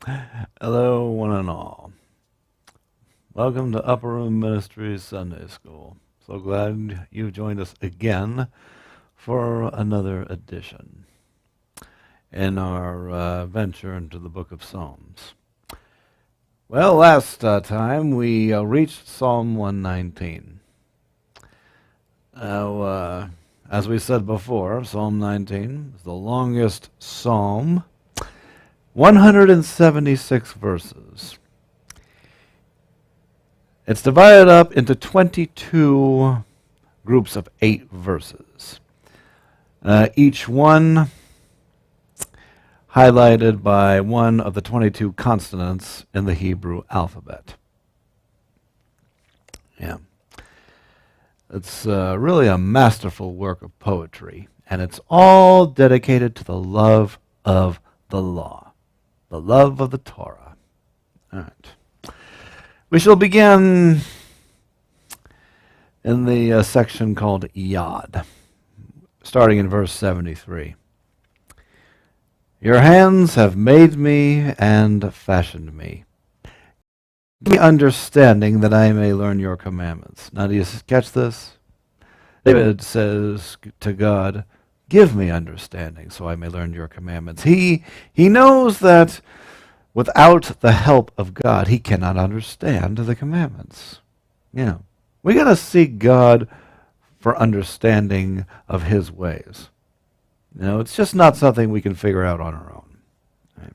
Hello, one and all. Welcome to Upper Room Ministries Sunday School. So glad you've joined us again for another edition in our venture into the book of Psalms. Well, last time we reached Psalm 119. Now, as we said before, Psalm 19 is the longest psalm, 176 verses. It's divided up into 22 groups of 8 verses, each one highlighted by one of the 22 consonants in the Hebrew alphabet. Yeah. It's really a masterful work of poetry, and it's all dedicated to the love of the law, the love of the Torah. All right. We shall begin in the section called Yod, starting in verse 73. Your hands have made me and fashioned me. Give me understanding that I may learn your commandments. Now, do you catch this? David says to God, give me understanding so I may learn your commandments. He knows that without the help of God, he cannot understand the commandments. We got to seek God for understanding of his ways. It's just not something we can figure out on our own. Right?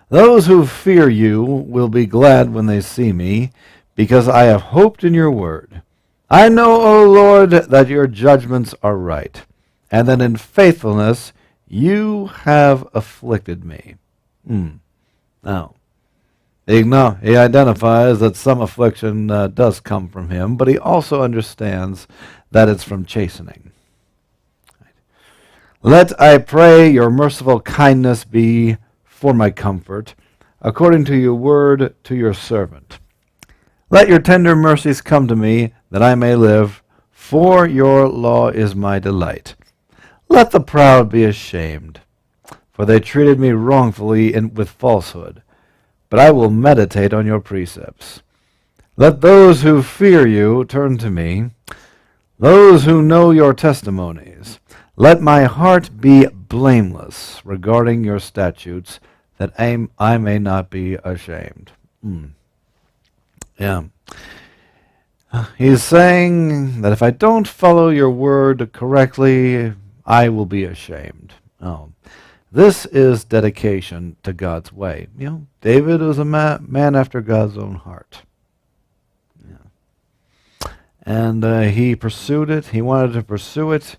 Those who fear you will be glad when they see me, because I have hoped in your word. I know, O Lord, that your judgments are right, and that in faithfulness you have afflicted me. Now, he identifies that some affliction does come from him, but he also understands that it's from chastening. Let, I pray, your merciful kindness be for my comfort, according to your word to your servant. Let your tender mercies come to me, that I may live, for your law is my delight. Let the proud be ashamed, for they treated me wrongfully with falsehood, but I will meditate on your precepts. Let those who fear you turn to me, those who know your testimonies. Let my heart be blameless regarding your statutes, that I may not be ashamed. Yeah. He's saying that if I don't follow your word correctly, I will be ashamed. This is dedication to God's way. David was a man after God's own heart. Yeah. And he pursued it. He wanted to pursue it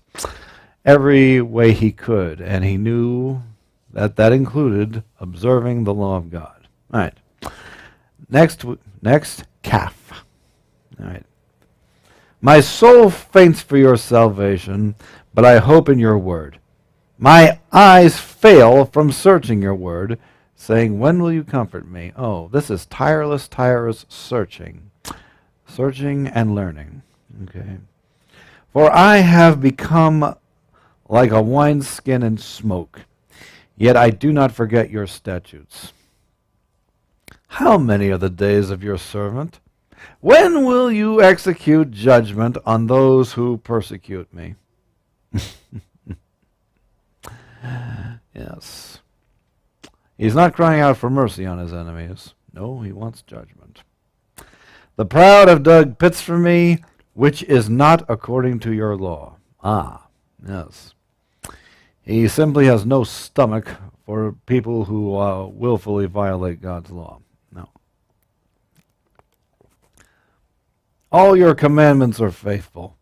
every way he could, and he knew that included observing the law of God. All right. Next, Kaf. All right. My soul faints for your salvation, but I hope in your word. My eyes fail from searching your word, saying, when will you comfort me? Oh, this is tireless searching and learning. Okay. For I have become like a wineskin in smoke, yet I do not forget your statutes. How many are the days of your servant? When will you execute judgment on those who persecute me? Yes. He's not crying out for mercy on his enemies. No, he wants judgment. The proud have dug pits for me, which is not according to your law. Yes. He simply has no stomach for people who willfully violate God's law. No. All your commandments are faithful.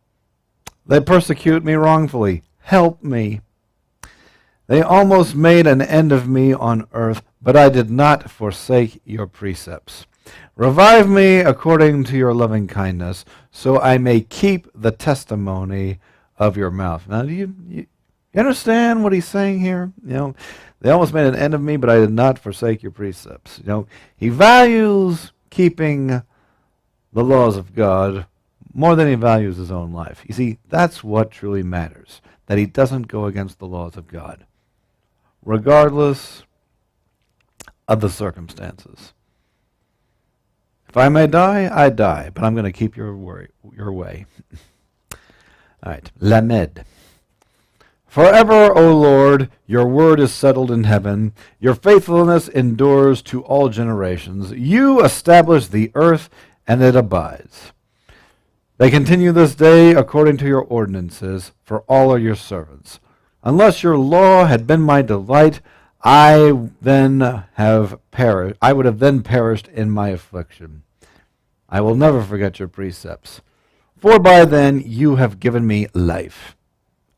They persecute me wrongfully. Help me. They almost made an end of me on earth, but I did not forsake your precepts. Revive me according to your loving kindness, so I may keep the testimony of your mouth. Now, do you understand what he's saying here? They almost made an end of me, but I did not forsake your precepts. He values keeping the laws of God more than he values his own life. You see, that's what truly matters, that he doesn't go against the laws of God. Regardless of the circumstances. If I may die, I die, but I'm going to keep your way. All right, Lamed. Forever, O Lord, your word is settled in heaven. Your faithfulness endures to all generations. You establish the earth, and it abides. They continue this day according to your ordinances, for all are your servants. Unless your law had been my delight, I would then have perished in my affliction. I will never forget your precepts, for by then you have given me life.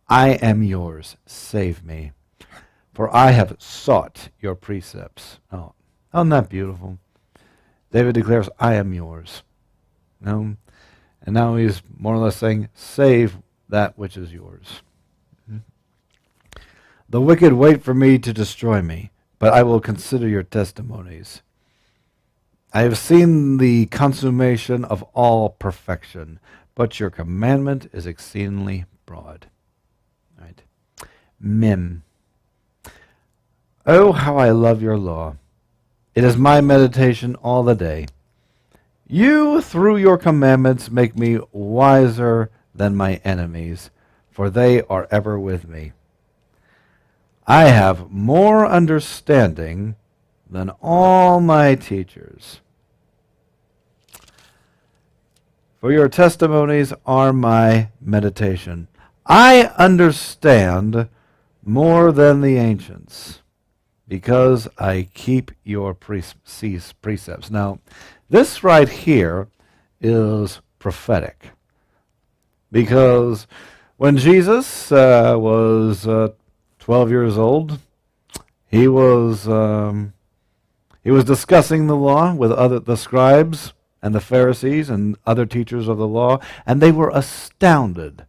I am yours, save me, for I have sought your precepts. Oh, isn't that beautiful? David declares, I am yours. No? And now he's more or less saying, save that which is yours. The wicked wait for me to destroy me, but I will consider your testimonies. I have seen the consummation of all perfection, but your commandment is exceedingly broad. Right. Mem. Oh, how I love your law. It is my meditation all the day. You, through your commandments, make me wiser than my enemies, for they are ever with me. I have more understanding than all my teachers. For your testimonies are my meditation. I understand more than the ancients, because I keep your precepts. Now, this right here is prophetic, because when Jesus was 12 years old, he was discussing the law with the scribes and the Pharisees and other teachers of the law, and they were astounded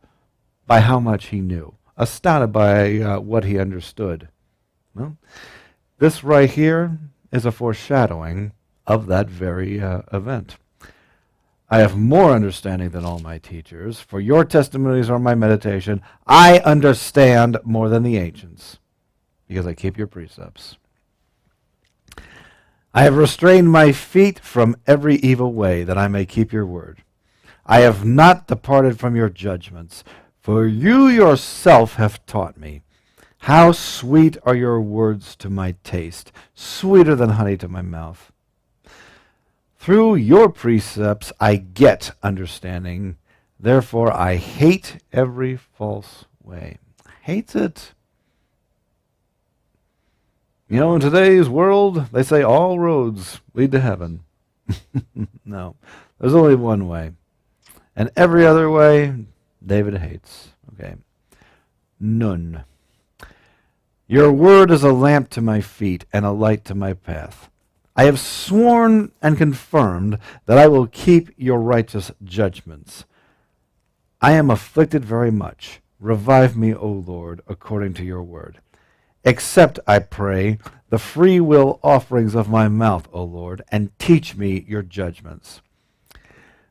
by how much he knew, astounded by what he understood. Well, this right here is a foreshadowing of that very event. I have more understanding than all my teachers, for your testimonies are my meditation. I understand more than the ancients, because I keep your precepts. I have restrained my feet from every evil way, that I may keep your word. I have not departed from your judgments, for you yourself have taught me. How sweet are your words to my taste, sweeter than honey to my mouth. Through your precepts I get understanding. Therefore I hate every false way. Hates it. You know, in today's world, they say all roads lead to heaven. No, there's only one way. And every other way, David hates. Okay. Nun. Your word is a lamp to my feet and a light to my path. I have sworn and confirmed that I will keep your righteous judgments. I am afflicted very much. Revive me, O Lord, according to your word. Accept, I pray, the free will offerings of my mouth, O Lord, and teach me your judgments.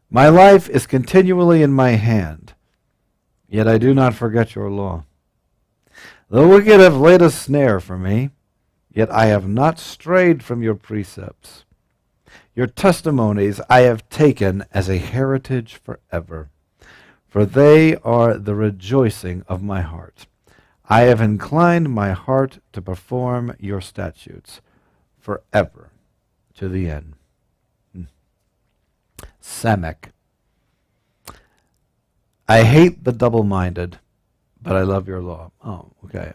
My life is continually in my hand, yet I do not forget your law. The wicked have laid a snare for me, yet I have not strayed from your precepts. Your testimonies I have taken as a heritage forever, for they are the rejoicing of my heart. I have inclined my heart to perform your statutes forever to the end. Samek. I hate the double-minded, but I love your law. Oh, okay.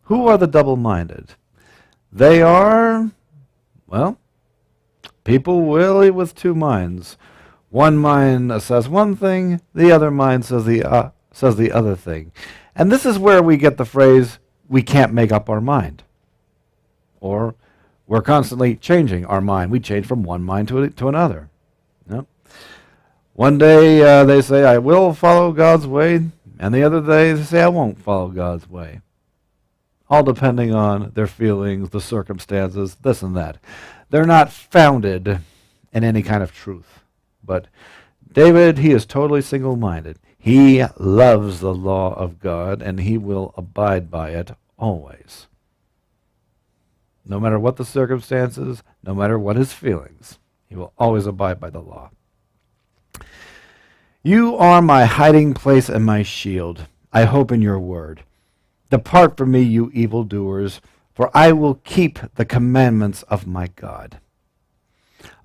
Who are the double-minded? They are, well, people really with two minds. One mind says one thing, the other mind says the other thing. And this is where we get the phrase, we can't make up our mind. Or we're constantly changing our mind. We change from one mind to another. Yep. One day they say, I will follow God's way, and the other day they say, I won't follow God's way. All depending on their feelings, the circumstances, this and that. They're not founded in any kind of truth. But David, he is totally single-minded. He loves the law of God, and he will abide by it always. No matter what the circumstances, no matter what his feelings, he will always abide by the law. You are my hiding place and my shield. I hope in your word. Depart from me, you evildoers, for I will keep the commandments of my God.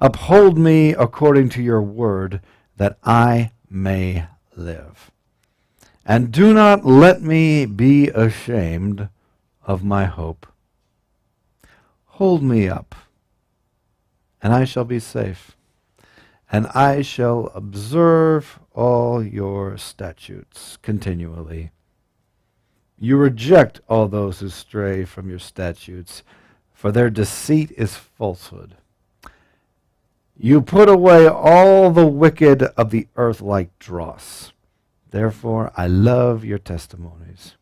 Uphold me according to your word, that I may live. And do not let me be ashamed of my hope. Hold me up, and I shall be safe, and I shall observe all your statutes continually. You reject all those who stray from your statutes, for their deceit is falsehood. You put away all the wicked of the earth like dross. Therefore, I love your testimonies.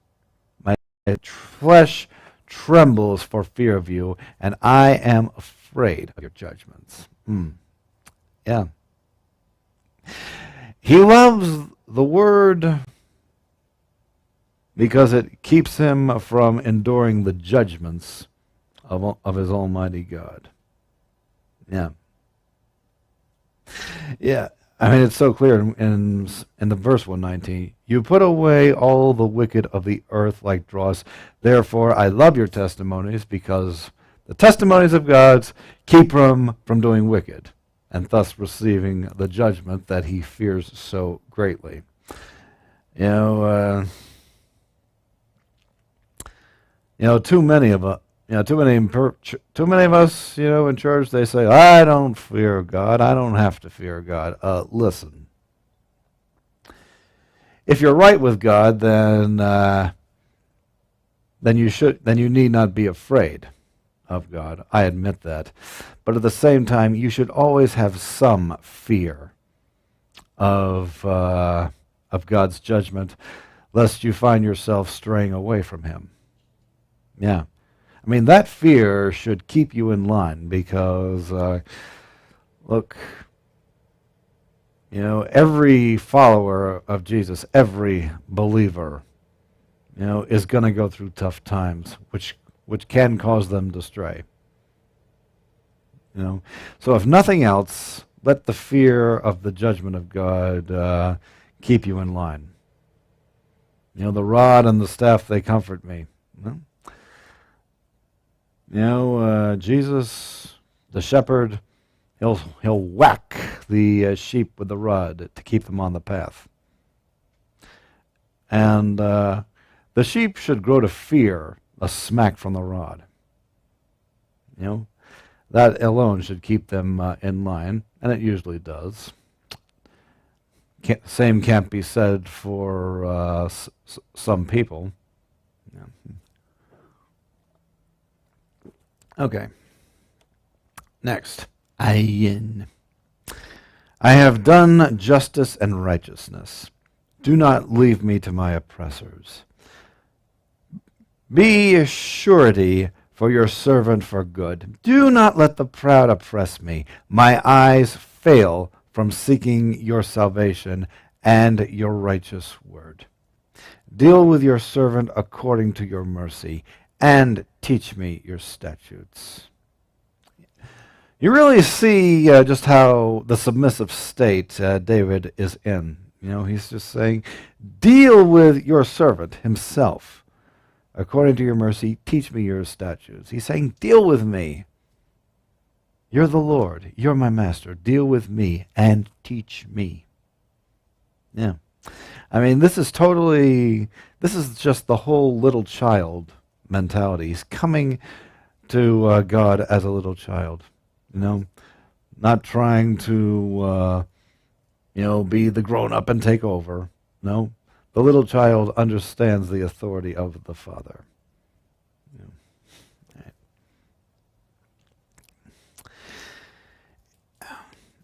My flesh trembles for fear of you, and I am afraid of your judgments. Yeah. He loves the word because it keeps him from enduring the judgments of his almighty God. Yeah. Yeah. I mean, it's so clear in the verse 119. You put away all the wicked of the earth like dross. Therefore, I love your testimonies, because the testimonies of God keep him from doing wicked, and thus receiving the judgment that he fears so greatly. Too many of us. Too many of us, in church, they say, I don't fear God. I don't have to fear God. Listen. If you're right with God, then you need not be afraid of God. I admit that. But at the same time, you should always have some fear of God's judgment, lest you find yourself straying away from him. Yeah. I mean, that fear should keep you in line, because, look, every follower of Jesus, every believer, is going to go through tough times, which can cause them to stray. So if nothing else, let the fear of the judgment of God keep you in line. The rod and the staff, they comfort me. Jesus, the shepherd, he'll whack the sheep with the rod to keep them on the path. And the sheep should grow to fear a smack from the rod. That alone should keep them in line, and it usually does. Same can't be said for some people. Yeah. Okay. Next. Ayin. I have done justice and righteousness. Do not leave me to my oppressors. Be a surety for your servant for good. Do not let the proud oppress me. My eyes fail from seeking your salvation and your righteous word. Deal with your servant according to your mercy, and teach me your statutes. You really see just how the submissive state David is in. He's just saying, deal with your servant himself. According to your mercy, teach me your statutes. He's saying, deal with me. You're the Lord. You're my master. Deal with me and teach me. Yeah. I mean, this is just the whole little child mentality. He's coming to God as a little child, not trying to, be the grown-up and take over. No, the little child understands the authority of the Father.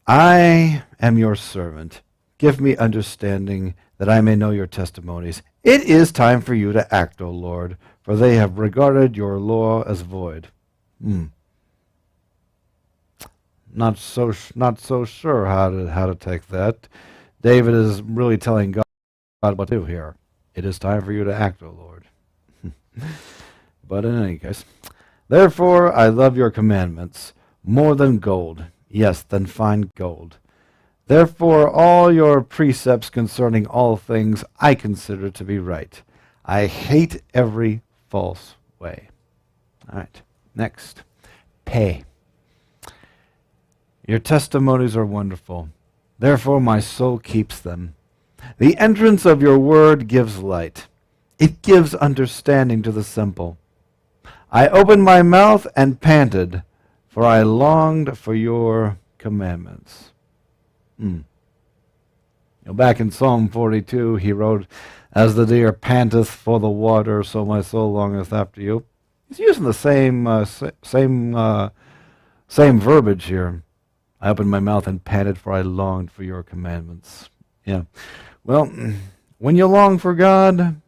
I am your servant. Give me understanding that I may know your testimonies. It is time for you to act, O Lord, for they have regarded your law as void. Not so sure how to take that. David is really telling God what to do here. It is time for you to act, O Lord. But in any case, Therefore I love your commandments more than gold, yes, than fine gold. Therefore all your precepts concerning all things I consider to be right. I hate every false way. All right, next. Pay. Your testimonies are wonderful. Therefore my soul keeps them. The entrance of your word gives light. It gives understanding to the simple. I opened my mouth and panted, for I longed for your commandments. Back in Psalm 42, he wrote, as the deer panteth for the water, so my soul longeth after you. He's using the same verbiage here. I opened my mouth and panted, for I longed for your commandments. Yeah. Well, when you long for God,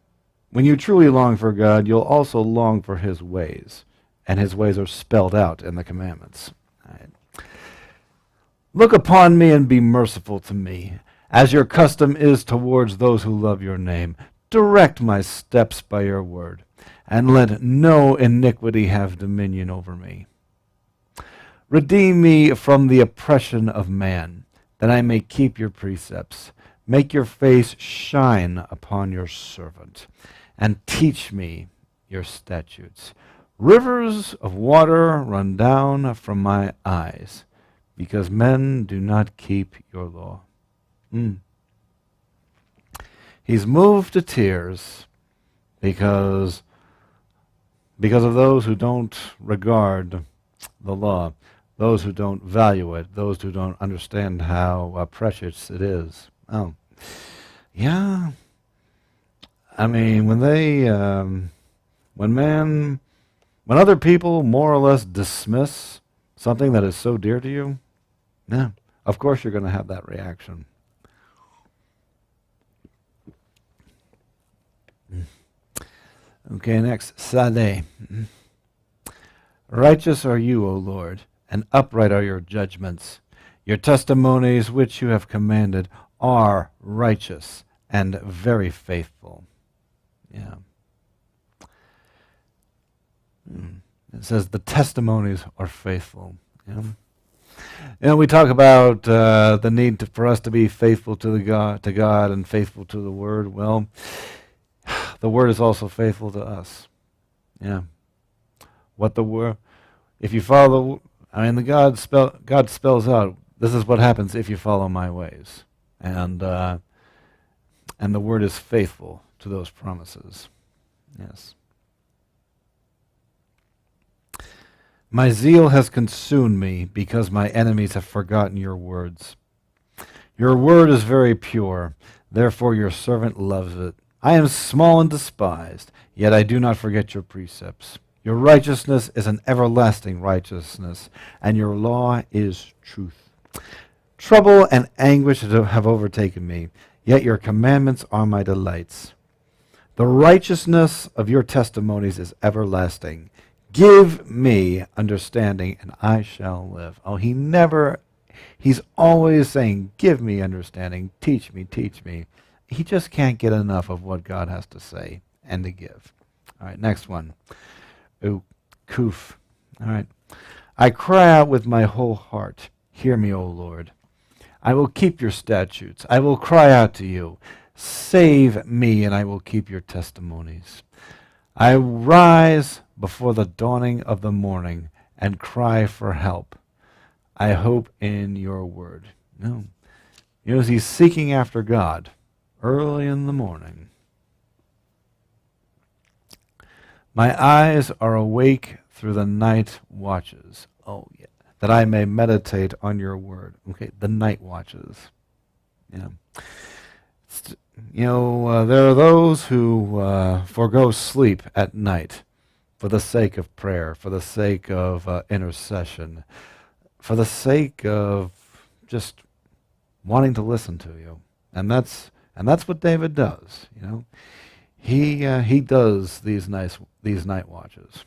when you truly long for God, you'll also long for his ways. And his ways are spelled out in the commandments. Right. Look upon me and be merciful to me, as your custom is towards those who love your name. Direct my steps by your word, and let no iniquity have dominion over me. Redeem me from the oppression of man, that I may keep your precepts. Make your face shine upon your servant, and teach me your statutes. Rivers of water run down from my eyes, because men do not keep your law. He's moved to tears because of those who don't regard the law, those who don't value it, those who don't understand how precious it is. Oh, yeah. I mean, when other people more or less dismiss something that is so dear to you, yeah, of course you're going to have that reaction. Okay, next, Sadeh. Righteous are you, O Lord, and upright are your judgments. Your testimonies which you have commanded are righteous and very faithful. Yeah. It says the testimonies are faithful. Yeah. We talk about the need for us to be faithful to God and faithful to the Word. Well, the Word is also faithful to us. Yeah. What the Word, if you follow, God spells out, this is what happens if you follow my ways. And the Word is faithful to those promises. Yes. My zeal has consumed me because my enemies have forgotten your words. Your word is very pure, therefore your servant loves it. I am small and despised, yet I do not forget your precepts. Your righteousness is an everlasting righteousness, and your law is truth. Trouble and anguish have overtaken me, yet your commandments are my delights. The righteousness of your testimonies is everlasting. Give me understanding, and I shall live. Oh, he's always saying, give me understanding, teach me, teach me. He just can't get enough of what God has to say and to give. All right, next one. Kuf. All right. I cry out with my whole heart. Hear me, O Lord. I will keep your statutes. I will cry out to you. Save me, and I will keep your testimonies. I rise before the dawning of the morning and cry for help. I hope in your word. No. He's seeking after God early in the morning. My eyes are awake through the night watches. Oh, yeah. That I may meditate on your word. Okay, the night watches. Yeah. There are those who forego sleep at night for the sake of prayer, for the sake of intercession, for the sake of just wanting to listen to you. And that's what David does. He does these night watches.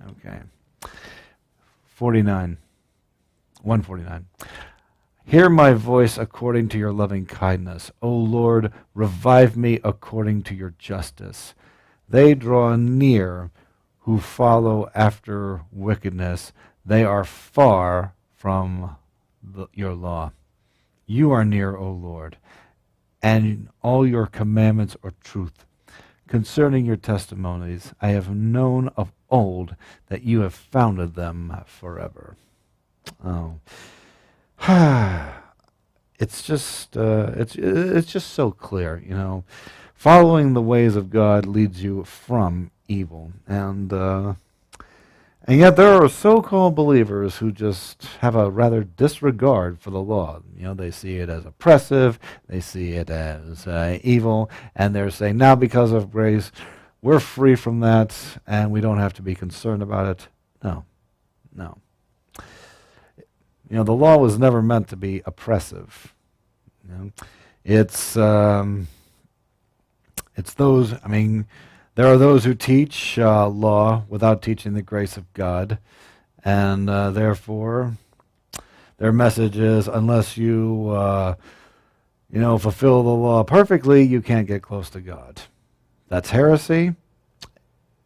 Okay. 149. Hear my voice according to your loving kindness. O Lord, revive me according to your justice. They draw near who follow after wickedness. They are far from your law. You are near, O Lord, and all your commandments are truth. Concerning your testimonies, I have known of old that you have founded them forever. Oh, it's just so clear, you know. Following the ways of God leads you from evil, and yet there are so-called believers who just have a rather disregard for the law. You know, they see it as oppressive, they see it as evil, and they're saying, now because of grace, we're free from that, and we don't have to be concerned about it. No, no. You know, the law was never meant to be oppressive. You know, it's those, I mean, there are those who teach law without teaching the grace of God, and therefore their message is, unless you, fulfill the law perfectly, you can't get close to God. That's heresy,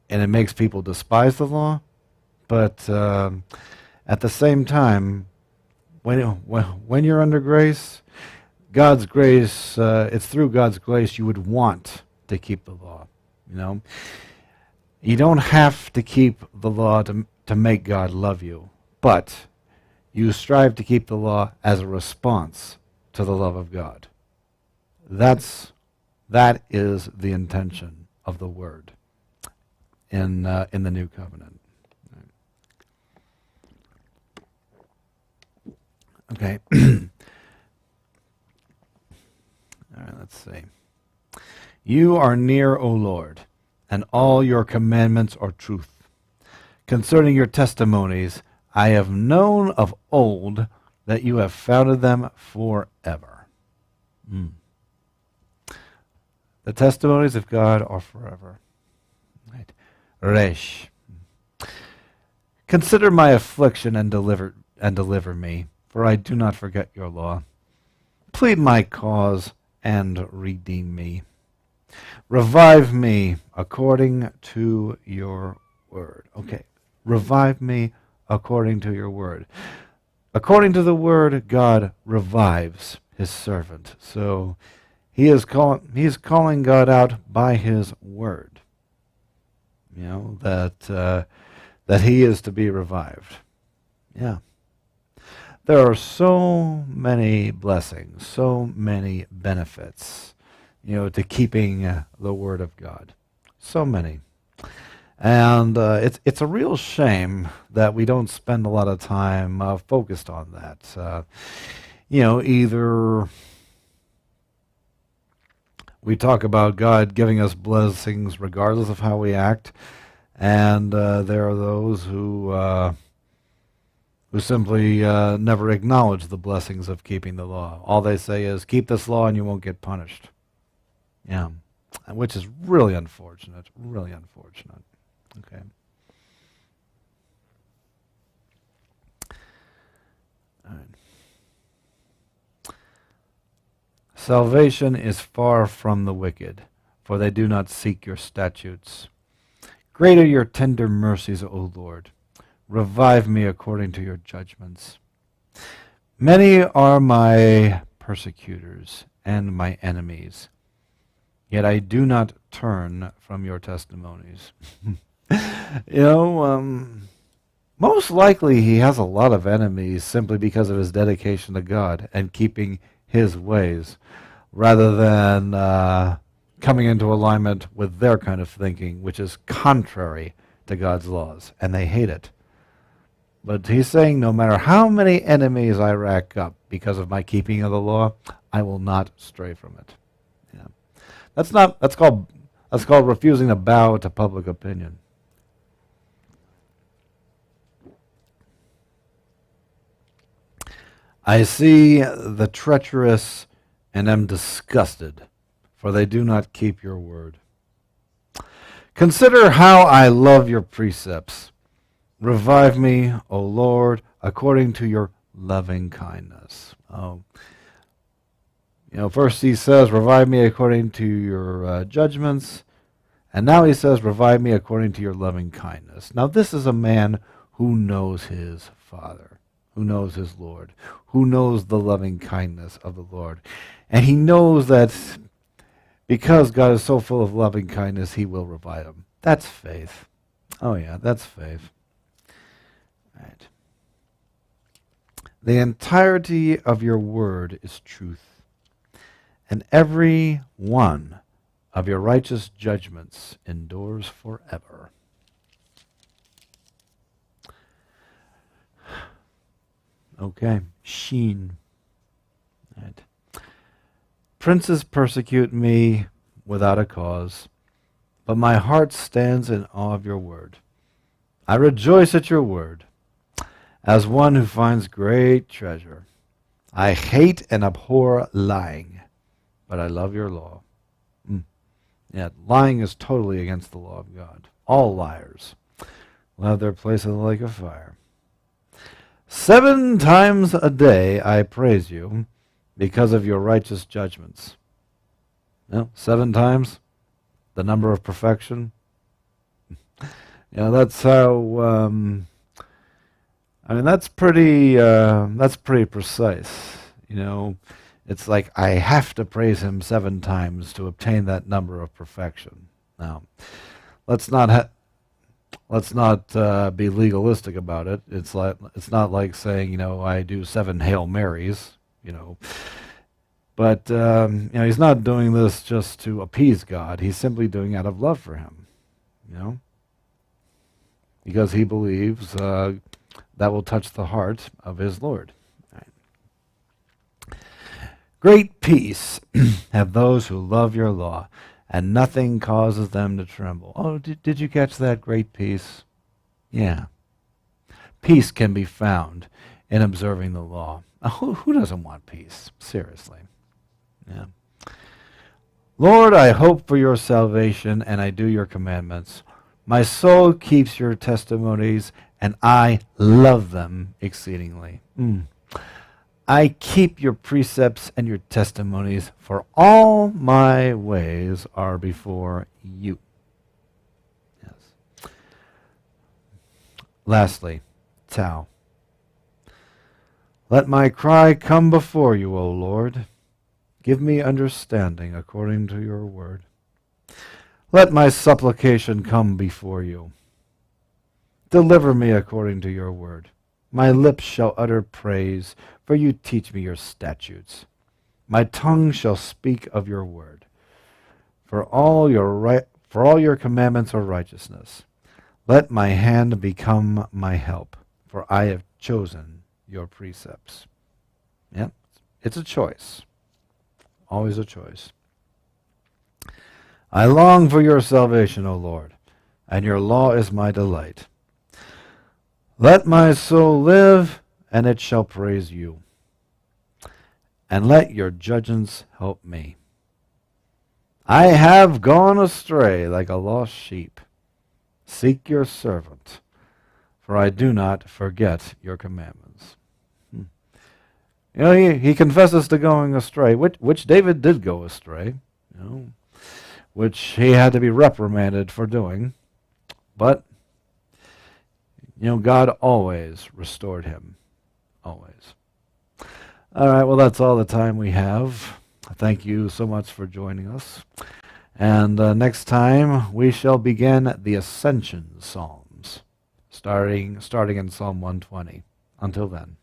and it makes people despise the law. But at the same time, when you're under grace, God's grace, it's through God's grace you would want to keep the law. You know, you don't have to keep the law to make God love you, but you strive to keep the law as a response to the love of God. That is the intention of the word in the new covenant. Okay. All right, let's see. You are near, O Lord, and all your commandments are truth. Concerning your testimonies, I have known of old that you have founded them forever. The testimonies of God are forever. Right. Resh. Consider my affliction and deliver me, for I do not forget your law. Plead my cause and redeem me. Revive me according to your word. Okay, revive me according to your word. According to the word, God revives his servant. So he is calling God out by his word. You know, that he is to be revived. Yeah. There are so many blessings, so many benefits, you know, to keeping the Word of God. So many. And it's a real shame that we don't spend a lot of time focused on that. You know, either we talk about God giving us blessings regardless of how we act, and there are those who simply never acknowledge the blessings of keeping the law. All they say is, keep this law and you won't get punished. Yeah, which is really unfortunate, really unfortunate. Okay. All right. Salvation is far from the wicked, for they do not seek your statutes. Great are your tender mercies, O Lord. Revive me according to your judgments. Many are my persecutors and my enemies, yet I do not turn from your testimonies. You know, most likely he has a lot of enemies simply because of his dedication to God and keeping his ways, rather than coming into alignment with their kind of thinking, which is contrary to God's laws, and they hate it. But he's saying, no matter how many enemies I rack up because of my keeping of the law, I will not stray from it. Yeah. That's called refusing to bow to public opinion. I see the treacherous and am disgusted, for they do not keep your word. Consider how I love your precepts. Revive me, O Lord, according to your loving kindness. You know, first he says, revive me according to your judgments, And now he says, revive me according to your loving kindness. Now this is a man who knows his Father, who knows his Lord, who knows the loving kindness of the Lord. And he knows that because God is so full of loving kindness, he will revive him. That's faith. Oh yeah, that's faith. Right. The entirety of your word is truth, and every one of your righteous judgments endures forever. Okay, Sheen. Right. Princes persecute me without a cause, but my heart stands in awe of your word. I rejoice at your word, as one who finds great treasure. I hate and abhor lying, but I love your law. Yeah, lying is totally against the law of God. All liars will have their place in the lake of fire. 7 times a day I praise you because of your righteous judgments. No, 7 times, the number of perfection. That's how. That's pretty precise. It's like I have to praise him 7 times to obtain that number of perfection. Now, let's not be legalistic about it. It's not like saying I do 7 Hail Marys. But he's not doing this just to appease God. He's simply doing it out of love for him. Because he believes that will touch the heart of his Lord. Great peace have those who love your law, and nothing causes them to tremble. Oh, did you catch that? Great peace? Yeah. Peace can be found in observing the law. Who doesn't want peace? Seriously. Yeah. Lord, I hope for your salvation, and I do your commandments. My soul keeps your testimonies, and I love them exceedingly. I keep your precepts and your testimonies, for all my ways are before you. Yes. Lastly, Tau. Let my cry come before you, O Lord. Give me understanding according to your word. Let my supplication come before you. Deliver me according to your word. My lips shall utter praise, for you teach me your statutes. My tongue shall speak of your word. For all your commandments are righteousness. Let my hand become my help, for I have chosen your precepts. Yeah, it's a choice. Always a choice. I long for your salvation, O Lord, and your law is my delight. Let my soul live, and it shall praise you. And let your judgments help me. I have gone astray like a lost sheep. Seek your servant, for I do not forget your commandments. He confesses to going astray, which David did go astray, which he had to be reprimanded for doing. But God always restored him. Always. All right, well, that's all the time we have. Thank you so much for joining us. And next time, we shall begin the Ascension Psalms, starting in Psalm 120. Until then.